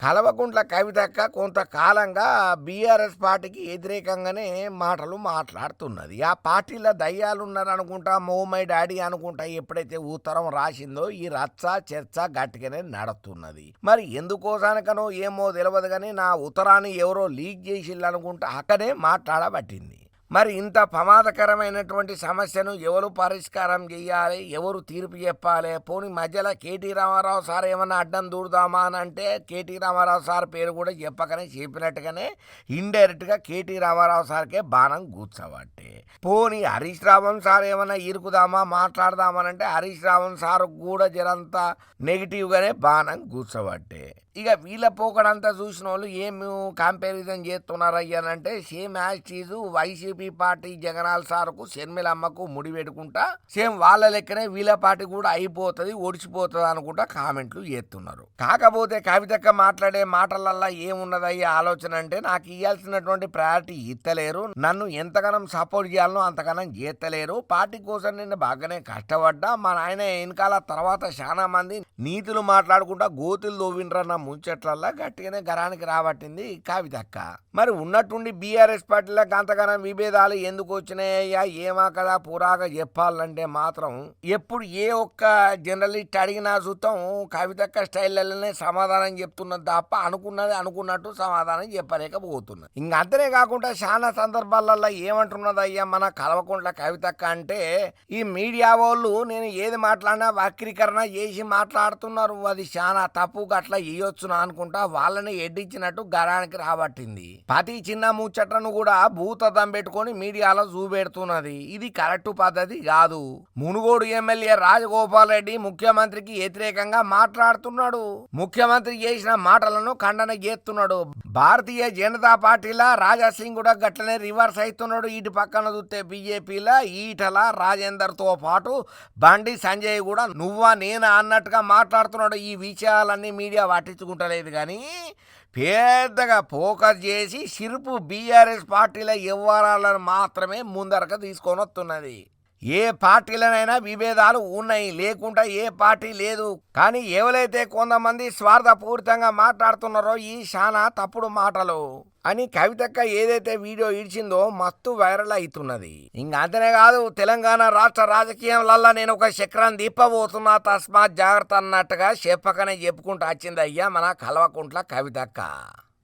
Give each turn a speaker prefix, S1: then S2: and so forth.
S1: కల్వకుంట్ల కవితక్క కొంతకాలంగా బీఆర్ఎస్ పార్టీకి వ్యతిరేకంగానే మాటలు మాట్లాడుతున్నది. ఆ పార్టీలో దయ్యాలున్నారనుకుంటా, మో మై డాడీ అనుకుంటా ఎప్పుడైతే ఉత్తరం రాసిందో ఈ రచ్చ చర్చ గట్టిగానే నడుస్తున్నది. మరి ఎందుకోసానికనో ఏమో తెలియదు కానీ నా ఉత్తరాన్ని ఎవరో లీక్ చేసిల్లనుకుంటా అక్కడే మాట్లాడబట్టింది. మరి ఇంత ప్రమాదకరమైనటువంటి సమస్యను ఎవరు పరిష్కారం చేయాలి, ఎవరు తీర్పు చెప్పాలి? పోనీ మధ్యలో కేటీ రామారావు సార్ ఏమన్నా అడ్డం దూరుదామా అని అంటే కేటీ రామారావు సార్ పేరు కూడా చెప్పకనే చెప్పినట్టుగానే ఇండైరెక్ట్గా కేటీ రామారావు సార్కే బాణం కూర్చోబట్టే. పోనీ హరీష్ రావణ్ సార్ ఏమన్నా ఇరుకుదామా మాట్లాడదామనంటే హరీష్ రావణ్ సార్ కూడా జరంతా నెగిటివ్గానే బాణం కూర్చోబట్టే. ఇక వీళ్ళ పోకడంతా చూసిన వాళ్ళు ఏమి కంపారిజన్ చేస్తున్నారయ్యానంటే సేమ్ యాజ్ టీజు వైసీపీ పార్టీ జగనాల్ సార్కు షర్మిలమ్మకు ముడి పెట్టుకుంటా సేమ్ వాళ్ళ లెక్కనే వీళ్ళ పార్టీ కూడా అయిపోతుంది ఒడిచిపోతుంది అనుకుంటా కామెంట్లు చేస్తున్నారు. కాకపోతే కవితక్క మాట్లాడే మాటలల్లా ఏమున్నదయ్యే ఆలోచన అంటే నాకు ఇవ్వాల్సినటువంటి ప్రయారిటీ ఇత్తలేరు, నన్ను ఎంతగానం సపోర్ట్ చేయాలనో అంతగానం చేస్తలేరు, పార్టీ కోసం నేను బాగానే కష్టపడ్డా, మా నాయన వెనకాల తర్వాత చాలా మంది నీతులు మాట్లాడుకుంటా గోతులు దోవిండ్రన్న ముంచెట్లల్లా గట్టిగానే గరానికి రాబట్టింది కవితక్క. మరి ఉన్నట్టుండి బీఆర్ఎస్ పార్టీలో అంతగానం విభేదాలు ఎందుకు వచ్చినాయ్యా ఏమా కదా పురాగా చెప్పాలంటే మాత్రం ఎప్పుడు ఏ ఒక్క జర్నలిస్ట్ అడిగినా చూద్దాం కవితక్క స్టైల్లోనే సమాధానం చెప్తున్నది తప్ప అనుకున్నది అనుకున్నట్టు సమాధానం చెప్పలేకపోతున్నది. ఇంక అంతనే కాకుండా చాలా సందర్భాలలో ఏమంటున్నది అయ్యా మన కల్వకుంట్ల కవితక్క అంటే ఈ మీడియా వాళ్ళు నేను ఏది మాట్లాడినా వక్రీకరణ చేసి మాట్లాడుతున్నారు, అది చాలా తప్పు, గట్లా ఇయ్యొచ్చునా అనుకుంటా వాళ్ళని ఎడ్డించినట్టు గరానికి రాబట్టింది. ప్రతి చిన్న ముచ్చట్లను కూడా భూతద్దం పెట్టుకొని మీడియాలో చూపెడుతున్నది. ఇది కరెక్ట్ పద్ధతి కాదు. మునుగోడు ఎమ్మెల్యే రాజగోపాల్ రెడ్డి ముఖ్యమంత్రికి వ్యతిరేకంగా మాట్లాడుతున్నాడు, ముఖ్యమంత్రి చేసిన మాటలను ఖండన చేస్తున్నాడు. భారతీయ జనతా పార్టీలా రాజాసింగ్ కూడా గట్లనే రివర్స్ అవుతున్నాడు. ఇటు పక్కన చూస్తే బీజేపీలా ఈటల రాజేందర్ తో పాటు బండి సంజయ్ కూడా నువ్వా నేనా అన్నట్టుగా మాట్లాడుతున్నాడు. ఈ విషయాలన్నీ మీడియా పట్టించుకుంటలేదు కానీ పెద్దగా ఫోకస్ చేసి సిరుపు బీఆర్ఎస్ పార్టీల వ్యవహారాలను మాత్రమే ముందరగా తీసుకొని వస్తున్నది. ఏ పార్టీలనైనా విభేదాలు ఉన్నాయి, లేకుండా ఏ పార్టీ లేదు. కానీ ఎవరైతే కొంతమంది స్వార్థపూరితంగా మాట్లాడుతున్నారో ఈ చాలా తప్పుడు మాటలు అని కవితక్క ఏదైతే వీడియో ఇడిచిందో మస్తు వైరల్ అవుతున్నది. ఇంక అంతనే కాదు, తెలంగాణ రాష్ట్ర రాజకీయాలల్లో నేను ఒక చక్రాన్ని దిప్పబోతున్నా తస్మాత్ జాగ్రత్త అన్నట్టుగా చెప్పకనే చెప్పుకుంటూ వచ్చింది అయ్యా మన కల్వకుంట్ల కవితక్క.